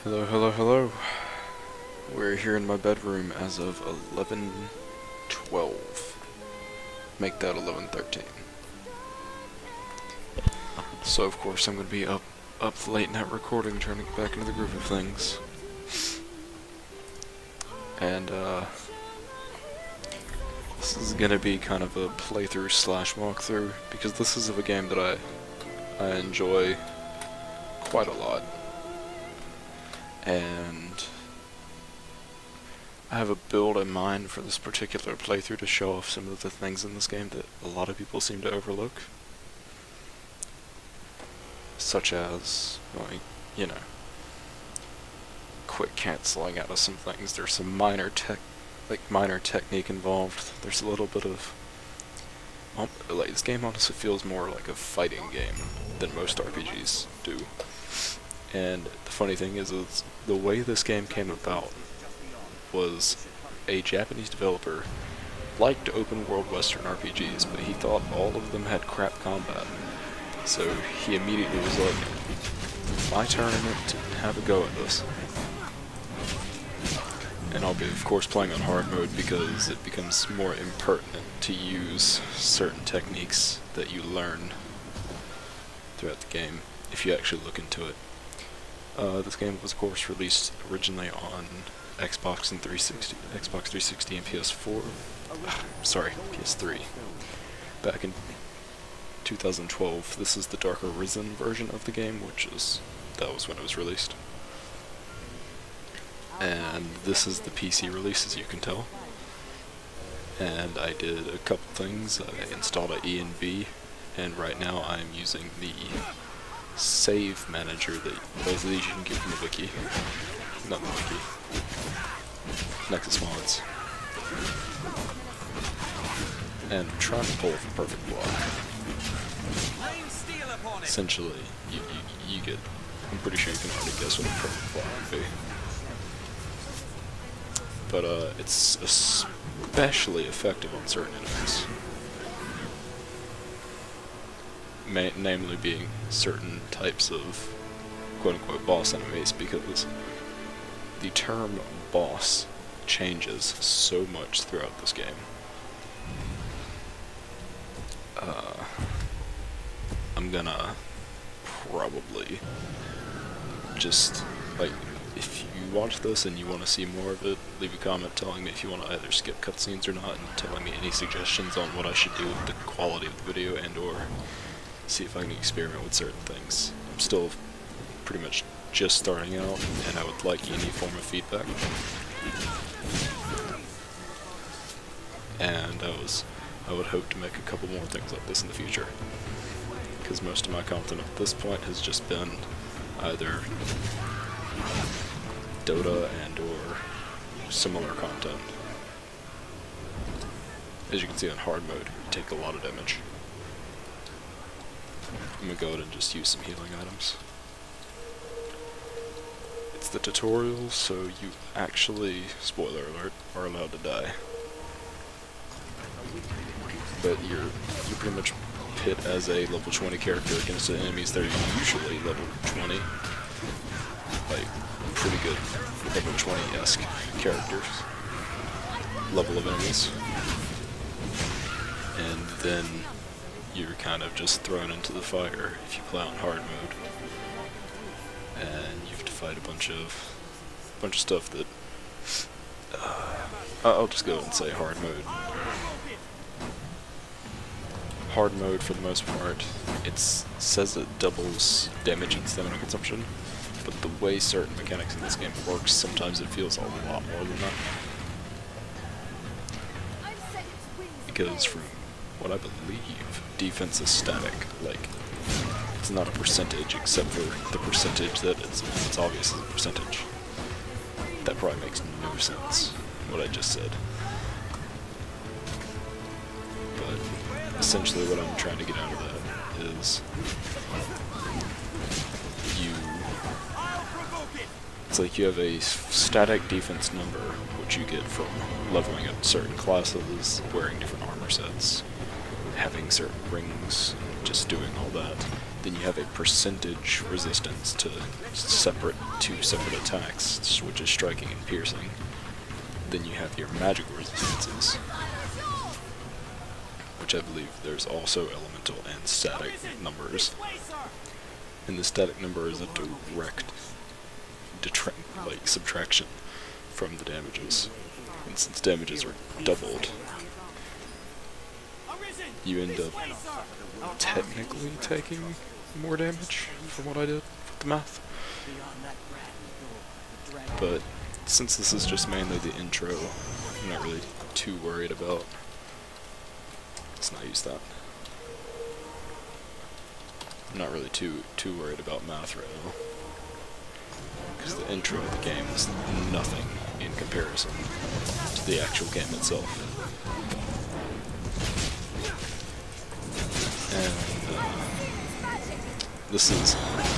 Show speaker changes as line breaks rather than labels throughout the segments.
Hello, hello, hello. We're here in my bedroom as of 11:12. Make that 11:13. So of course I'm gonna be up late night recording, trying to get back into the groove of things. And this is gonna be kind of a playthrough slash walkthrough because this is of a game that I enjoy quite a lot. And I have a build in mind for this particular playthrough to show off some of the things in this game that a lot of people seem to overlook. Such as, like, you know, quick canceling out of some things. There's some minor technique involved. There's a little bit of, like, this game honestly feels more like a fighting game than most RPGs do. And the funny thing is the way this game came about was a Japanese developer liked open world Western RPGs, but he thought all of them had crap combat. So he immediately was like, my turn to have a go at this. And I'll be of course playing on hard mode because it becomes more impertinent to use certain techniques that you learn throughout the game if you actually look into it. This game was of course released originally on Xbox 360 and PS4. Sorry, PS3. Back in 2012. This is the Dark Arisen version of the game, that was when it was released. And this is the PC release, as you can tell. And I did a couple things. I installed an ENV, and right now I'm using the save manager that both of these you can get from the wiki. Not the wiki. Nexus Mods. And I'm trying to pull the perfect block. Essentially, you get, I'm pretty sure you can already guess what a perfect block would be. But it's especially effective on certain enemies. Namely being certain types of quote-unquote boss enemies, because the term boss changes so much throughout this game. I'm gonna probably just, like, if you watch this and you want to see more of it, leave a comment telling me if you want to either skip cutscenes or not, and telling me any suggestions on what I should do with the quality of the video, and or see if I can experiment with certain things. I'm still pretty much just starting out, and I would like any form of feedback. And I would hope to make a couple more things like this in the future, because most of my content at this point has just been either Dota and or similar content. As you can see on hard mode, you take a lot of damage. I'm gonna go ahead and just use some healing items. It's the tutorial, so you actually, spoiler alert, are allowed to die. But you're pretty much pit as a level 20 character against the enemies that are usually level 20. Like, pretty good level 20-esque characters. Level of enemies. And then you're kind of just thrown into the fire if you play on hard mode, and you have to fight a bunch of stuff that I'll just go and say hard mode. Hard mode, for the most part, it says it doubles damage and stamina consumption, but the way certain mechanics in this game works, sometimes it feels a lot more than that. Because from what I believe, defense is static. Like, it's not a percentage, except for the percentage that it's obvious is a percentage. That probably makes no sense, what I just said. But essentially what I'm trying to get out of that is it's like you have a static defense number, which you get from leveling up certain classes, wearing different armor sets, having certain rings, just doing all that. Then you have a percentage resistance to two separate attacks, which is striking and piercing. Then you have your magical resistances, which I believe there's also elemental and static numbers. And the static number is a direct subtraction from the damages. And since damages are doubled, you end up technically taking more damage from what I did with the math. But since this is just mainly the intro, I'm not really too worried about. Let's not use that. I'm not really too worried about math right now, because the intro of the game is nothing in comparison to the actual game itself. And this is,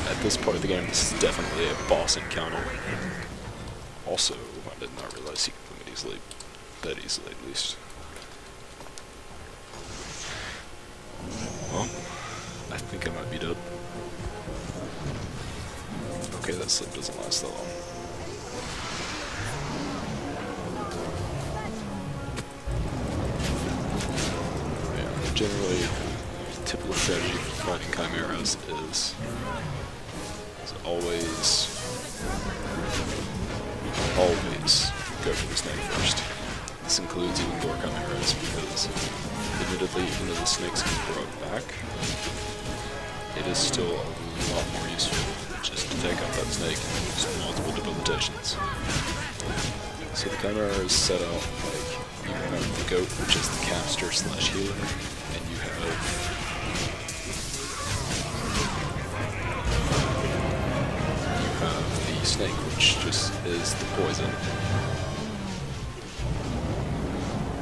at this part of the game, this is definitely a boss encounter. Also, I did not realize he could win easily, that easily at least. Well, I think I might be dead. Okay, that slip doesn't last that long. Yeah, generally, typical strategy for fighting chimeras is always go for the snake first. This includes even door chimeras, because admittedly, even though the snakes can grow back, it is still a lot more useful just to take out that snake and use multiple debilitations. So the chimera is set out like you have the goat, which is the caster / healer, and you have the snake, which just is the poison.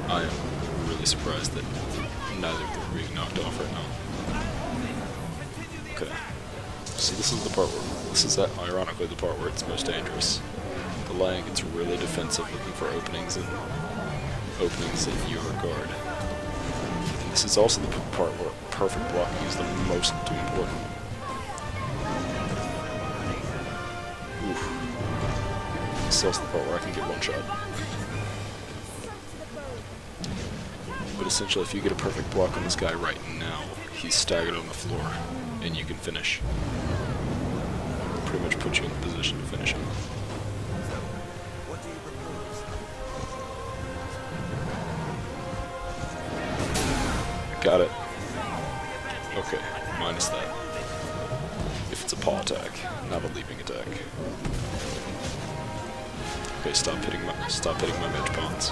I am really surprised that neither of them are being knocked off right now. Okay. So this is the part where, this is ironically the part where it's most dangerous. The lion gets really defensive, looking for openings in your guard. And this is also the part where perfect blocking is the most important. Oof. This is also the part where I can get one shot. But essentially, if you get a perfect block on this guy right now, he's staggered on the floor, and you can finish. Pretty much put you in the position to finish him. Got it. Okay, minus that. If it's a paw attack, not a leaping attack. Okay, stop hitting my mage pawns.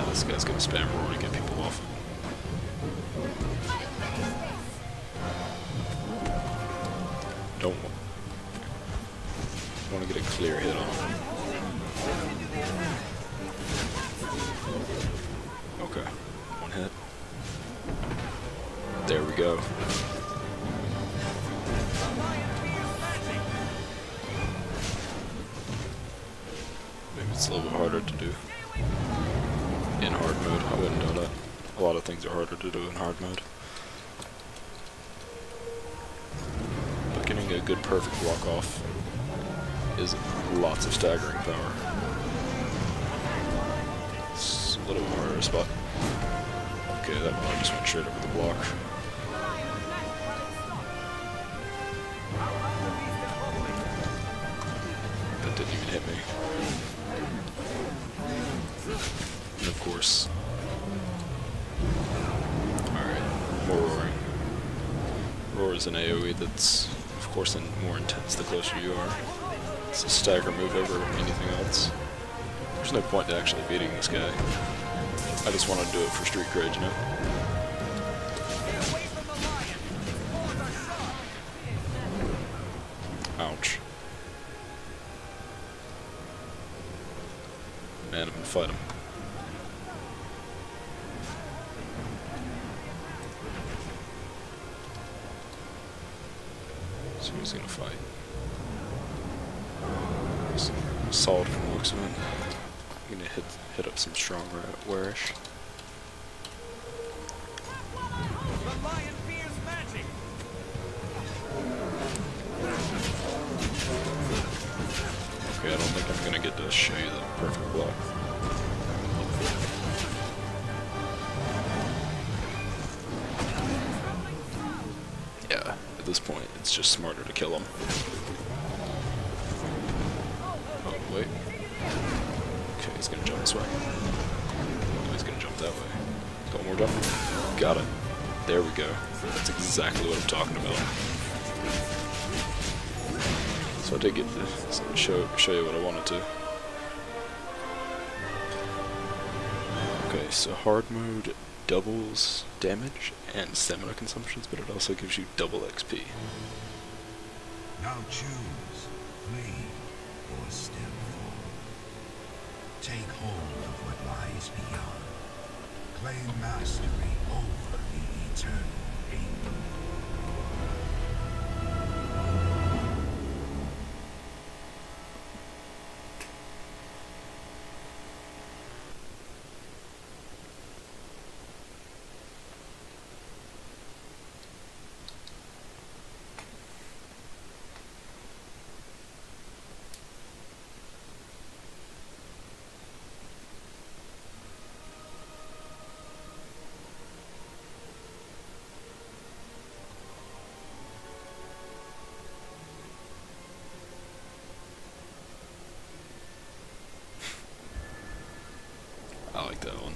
This guy's gonna spam roar to get people off. Don't want to get a clear hit on him. Okay, one hit. There we go. Maybe it's a little bit harder to do in hard mode. I wouldn't know that. A lot of things are harder to do in hard mode. But getting a good perfect block off is lots of staggering power. It's a little harder spot. Okay, that one I just went straight over the block. That didn't even hit me. And of course, alright, more roaring. Roar is an AoE that's, of course, more intense the closer you are. It's a stagger move over anything else. There's no point to actually beating this guy. I just want to do it for street cred, you know? Ouch. Man, I'm gonna fight him. he's gonna fight. He's solid from the looks of it. I'm gonna hit up some strong wearish. Okay, I don't think I'm gonna get to show you the perfect block. Yeah, at this point, it's just smarter to kill him. Oh, wait. Okay, he's gonna jump this way. Oh, he's gonna jump that way. Couple more jump. Got it. There we go. That's exactly what I'm talking about. So I did get to show you what I wanted to. Okay, so hard mode doubles damage and stamina consumptions, but it also gives you double XP.
Now choose, flee, or step forward. Take hold of what lies beyond. Claim mastery over the eternal kingdom.
I like that one.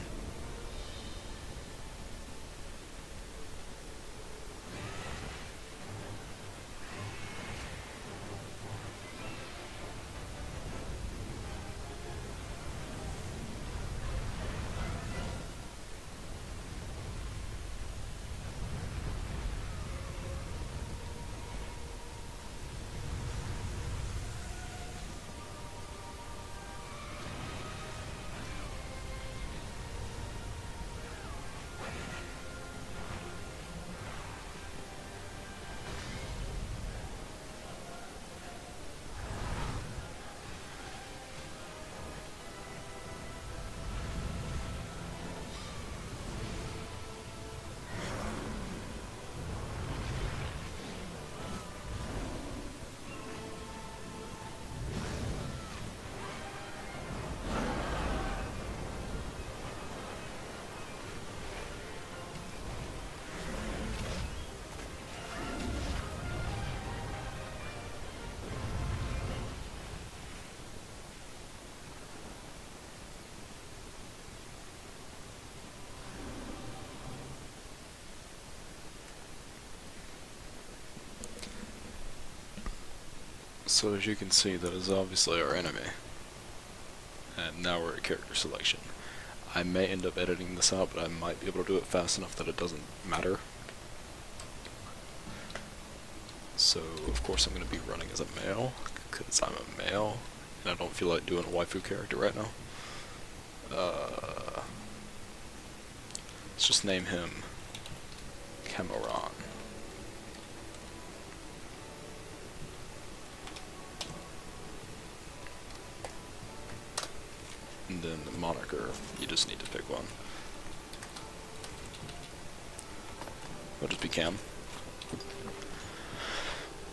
So as you can see, that is obviously our enemy. And now we're at character selection. I may end up editing this out, but I might be able to do it fast enough that it doesn't matter. So of course I'm going to be running as a male, because I'm a male, and I don't feel like doing a waifu character right now. Let's just name him Cameron. And then the moniker, you just need to pick one. It'll just be Cam.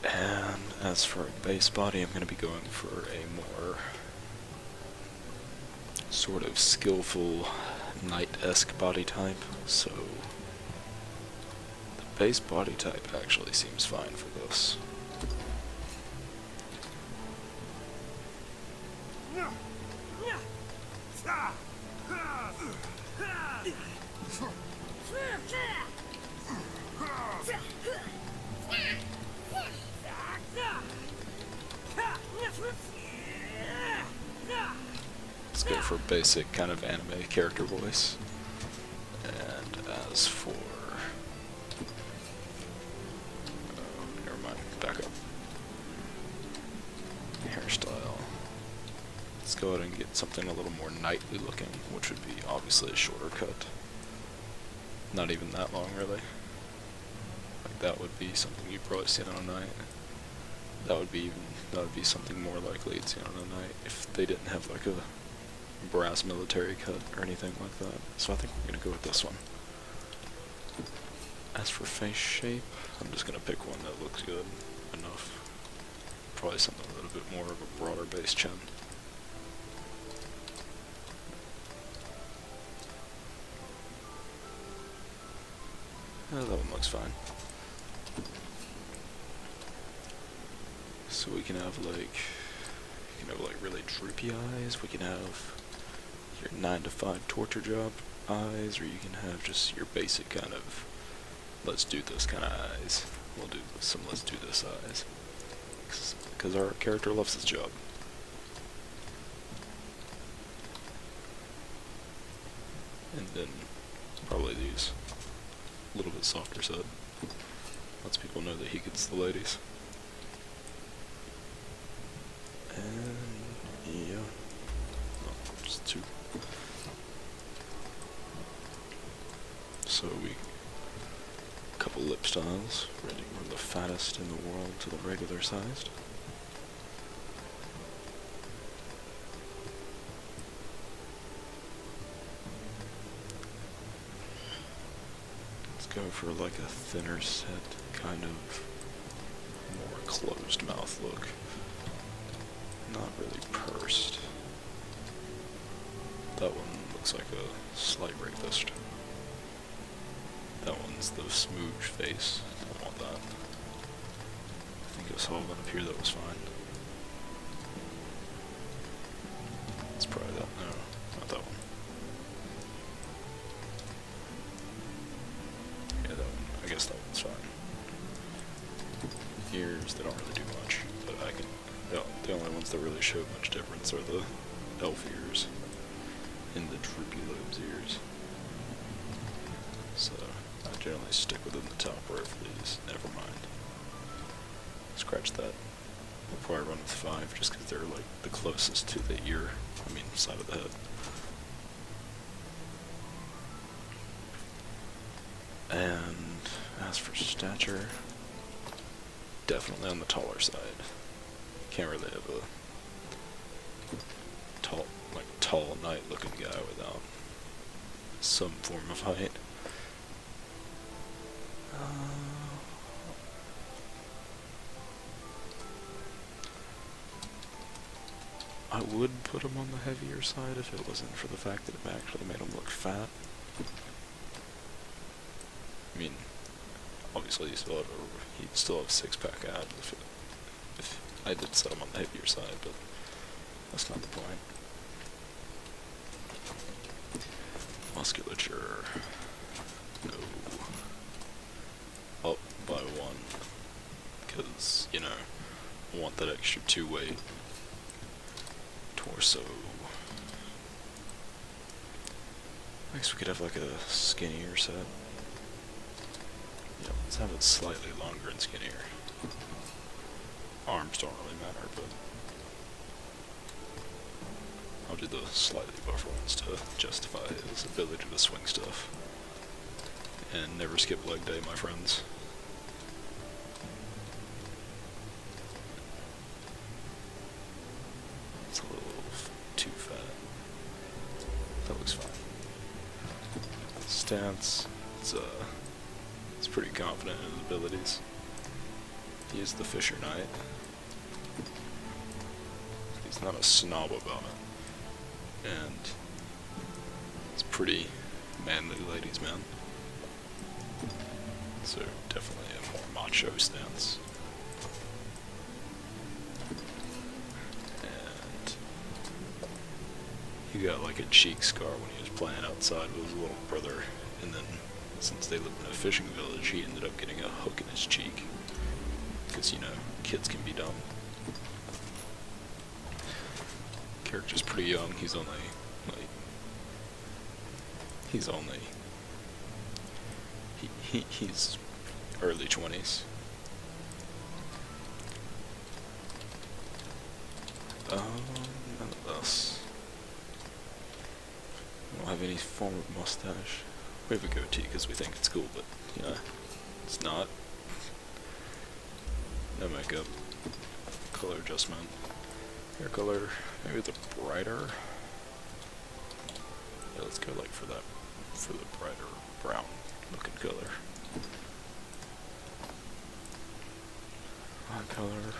And as for a base body, I'm going to be going for a more sort of skillful knight-esque body type, so the base body type actually seems fine for this. Let's go for basic kind of anime character voice. And as for... oh, never mind, back up. Hairstyle. Let's go ahead and get something a little more knightly looking, which would be obviously a shorter cut. Not even that long, really. Like that would be something you'd probably see on a knight. that would be something more likely at the end of the night if they didn't have like a brass military cut or anything like that. So I think we're gonna go with this one. As for face shape, I'm just gonna pick one that looks good enough. Probably something a little bit more of a broader base chin. That one looks fine. So we can have like, really droopy eyes. We can have your 9 to 5 torture job eyes, or you can have just your basic kind of let's do this kind of eyes. We'll do some let's do this eyes. Because our character loves his job. And then probably these a little bit softer side. Lets people know that he gets the ladies. And yeah. No, just 2. So couple lip styles, ranging from the fattest in the world to the regular sized. Let's go for like a thinner set, kind of more closed mouth look. Not really pursed. That one looks like a slight rapist. That one's the smooch face. Don't want that. I think I saw one up here that was fine. It's probably that. No, not that one. Yeah, that one. I guess that one's fine. Ears, they don't really do much, but I can. The only ones that really show much difference are the elf ears and the droopy lobes ears. So I generally stick within the top row for these. Never mind. Scratch that. We'll probably run with 5 just because they're like the closest to the ear. I mean, side of the head. And as for stature, definitely on the taller side. Can't really have a tall knight looking guy without some form of height. I would put him on the heavier side if it wasn't for the fact that it actually made him look fat. I mean, obviously he'd still have 6-pack abs if I did set him on the heavier side, but that's not the point. Musculature. No. Up by 1. Because, you know, I want that extra 2 weight. Torso. I guess we could have like a skinnier set. Yeah, let's have it slightly longer and skinnier. Arms don't really matter, but I'll do the slightly buffer ones to justify his ability to swing stuff. And never skip leg day, my friends. It's a little too fat. That looks fine. Stance, it's pretty confident in his abilities. He is the Fisher Knight. He's not a snob about it. And he's pretty manly ladies man. So definitely a more macho stance. And he got like a cheek scar when he was playing outside with his little brother, and then since they lived in a fishing village, he ended up getting a hook in his cheek. Because, you know, kids can be dumb. Character's pretty young, he's only he's early 20s. None of us. We don't have any form of mustache. We have a goatee because we think it's cool, but, you know, it's not. No makeup. color adjustment. Hair color, maybe the brighter. Yeah, let's go like for the brighter brown looking color. Eye color.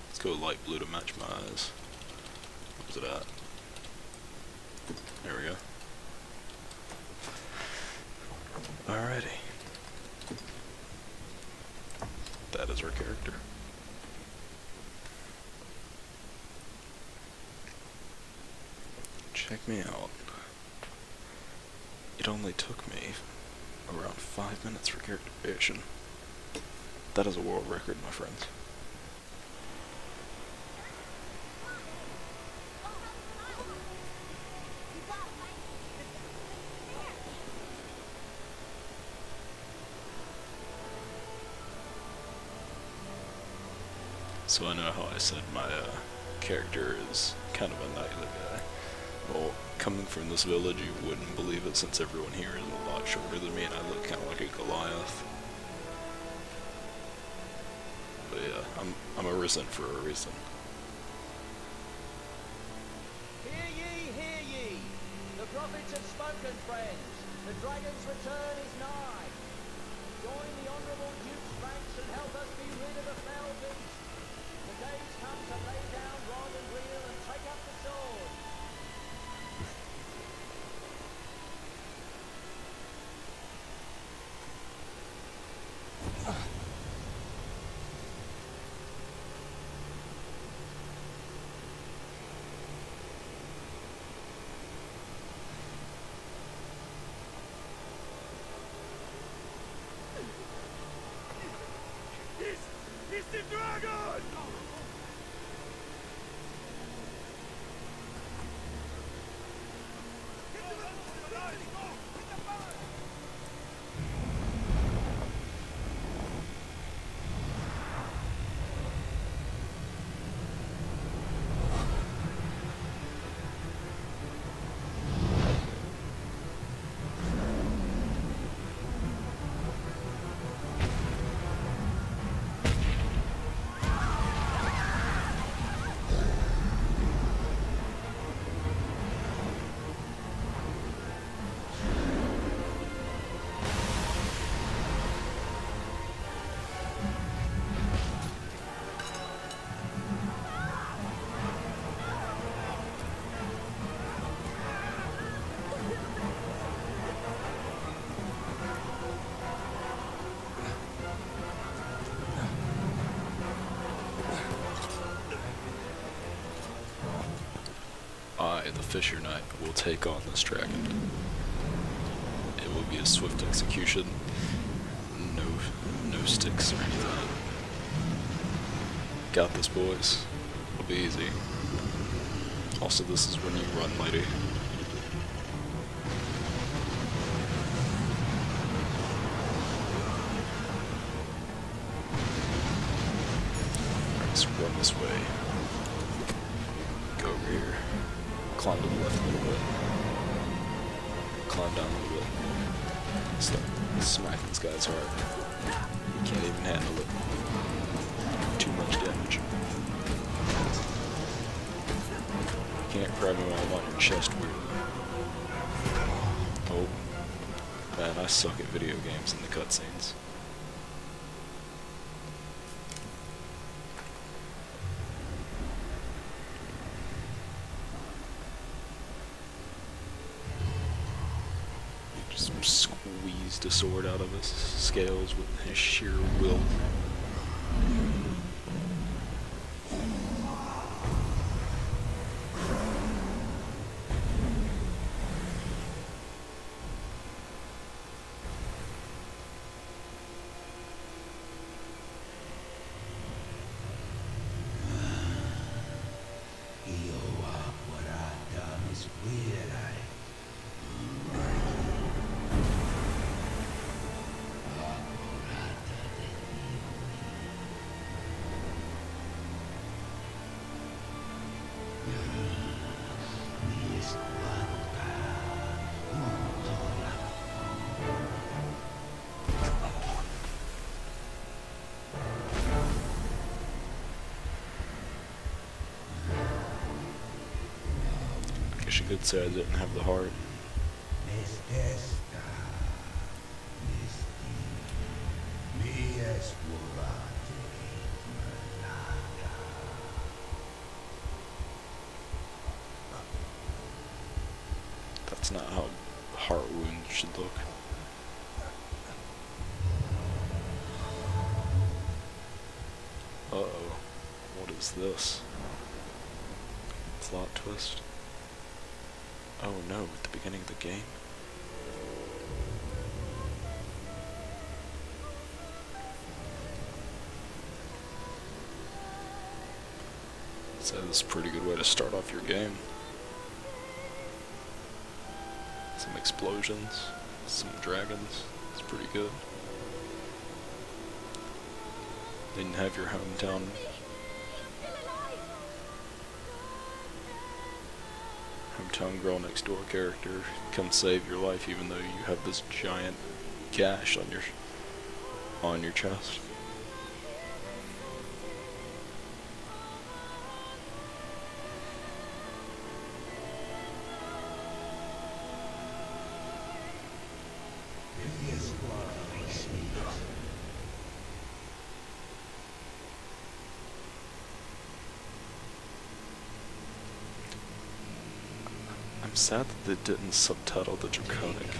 Let's go light blue to match my eyes. Where's it at? There we go. Alrighty. That is our character. Check me out. It only took me around 5 minutes for character creation. That is a world record, my friends. So I know how I said my character is kind of a knightly guy. Well, coming from this village, you wouldn't believe it since everyone here is a lot shorter than me and I look kind of like a Goliath. But yeah, I'm Arisen for a reason.
Hear ye, hear ye! The prophets have spoken, friends. The dragon's return is nigh. Join the honourable Duke's ranks and help us be rid of the fell beast. The day's come to lay down rod and reel and take up the sword.
It's the dragon!
I, the Fisher Knight, will take on this dragon. It will be a swift execution. No sticks or anything. Got this, boys. It'll be easy. Also, this is when you run, lady. Let's run this way. Go over here. Climb to the left a little bit. Climb down a little bit. Start smacking this guy's heart. He can't even handle it. Too much damage. Can't grab me while I'm on your chest weirdly. Oh. Man, I suck at video games and the cutscenes. Just squeezed a sword out of his scales with his sheer will. wish I could say I didn't have the heart. That's not how heart wounds should look. Uh-oh. What is this? Plot twist? Oh no, at the beginning of the game? So this is a pretty good way to start off your game. Some explosions, some dragons, it's pretty good. Then you have your hometown. Hometown girl next door character come save your life even though you have this giant gash on your chest. I'm sad that they didn't subtitle the Draconic.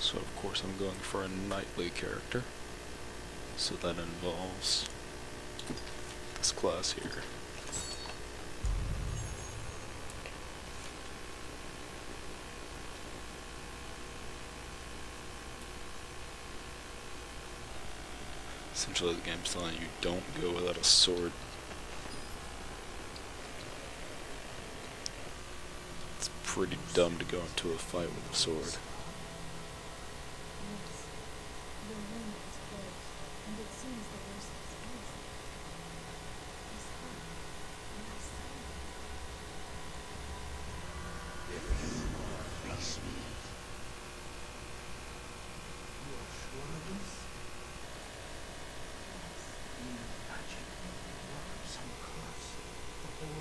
So of course I'm going for a knightly character. So that involves this class here. Essentially the game's telling you don't go without a sword. It's pretty dumb to go into a fight with a sword.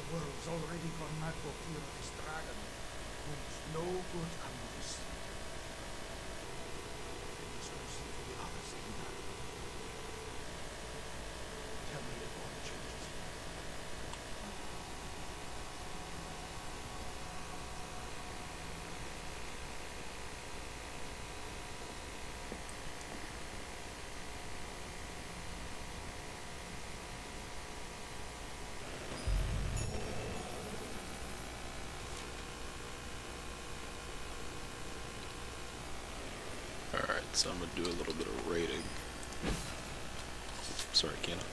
World's already gone mad for fear of this dragon. And no good come of this. Let's go see for the others in that. Tell me if all changes.
So I'm gonna do a little bit of raiding. Sorry, Kiana.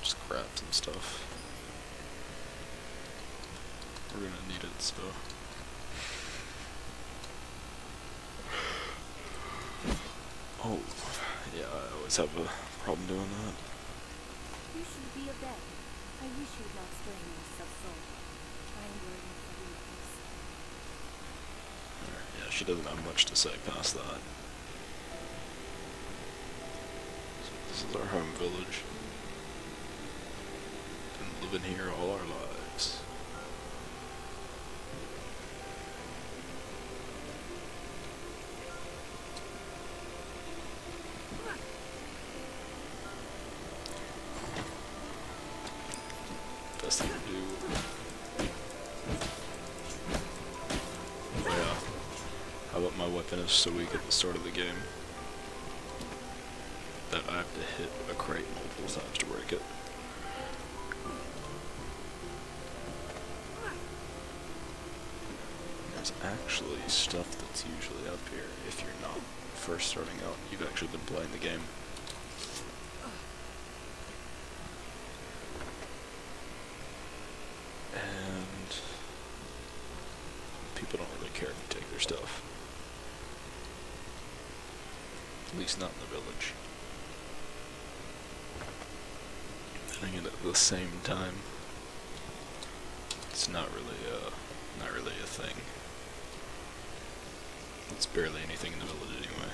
Just grab some stuff. We're gonna need it, so. Oh, yeah, I always have a problem doing that.
You should be a vet. I wish you'd not strain yourself so. I'm worried for you.
Alright, yeah, she doesn't have much to say past that. So this is our home village. Been living here all our lives. Best thing to do. Yeah. How about my weapon is so weak at the start of the game that I have to hit a crate multiple times to break it. actually stuff that's usually up here if you're not first starting out. You've actually been playing the game. And people don't really care if you take their stuff. At least not in the village. And again, at the same time, it's not really a thing. It's barely anything in the village anyway.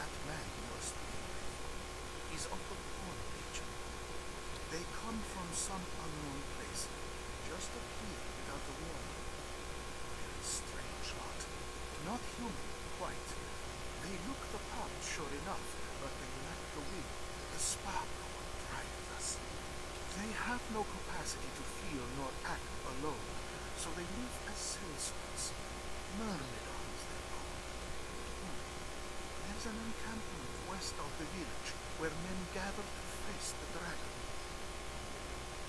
That man must be. He's of the poor nature. They come from some unknown place, just appeared without a warning. Very strange lot. Not human, quite. They look the part, sure enough, but they lack the will, the spark what drives us. They have no capacity to feel nor act alone, so they live as citizens. Myrmidons, they're called. There's an encampment west of the village where men gather to face the dragon.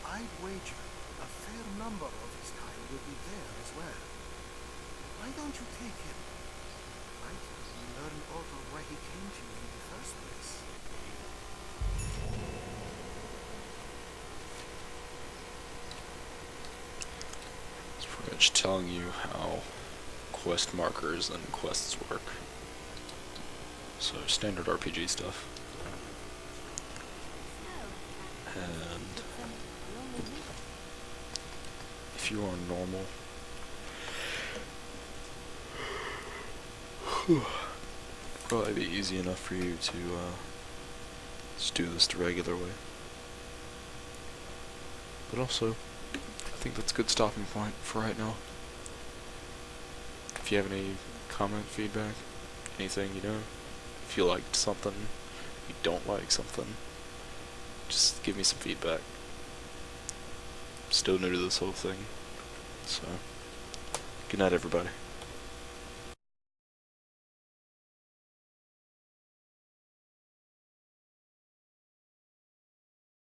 I'd wager a fair number of his kind will be there as well. Why don't you take him? Might learn all of why he came to you in the first place.
It's pretty much telling you how quest markers and quests work. So standard RPG stuff. And if you are normal, probably be easy enough for you to just do this the regular way. But also, I think that's a good stopping point for right now. If you have any comment, feedback, anything, if you liked something, you don't like something, just give me some feedback. I'm still new to this whole thing, so good night everybody.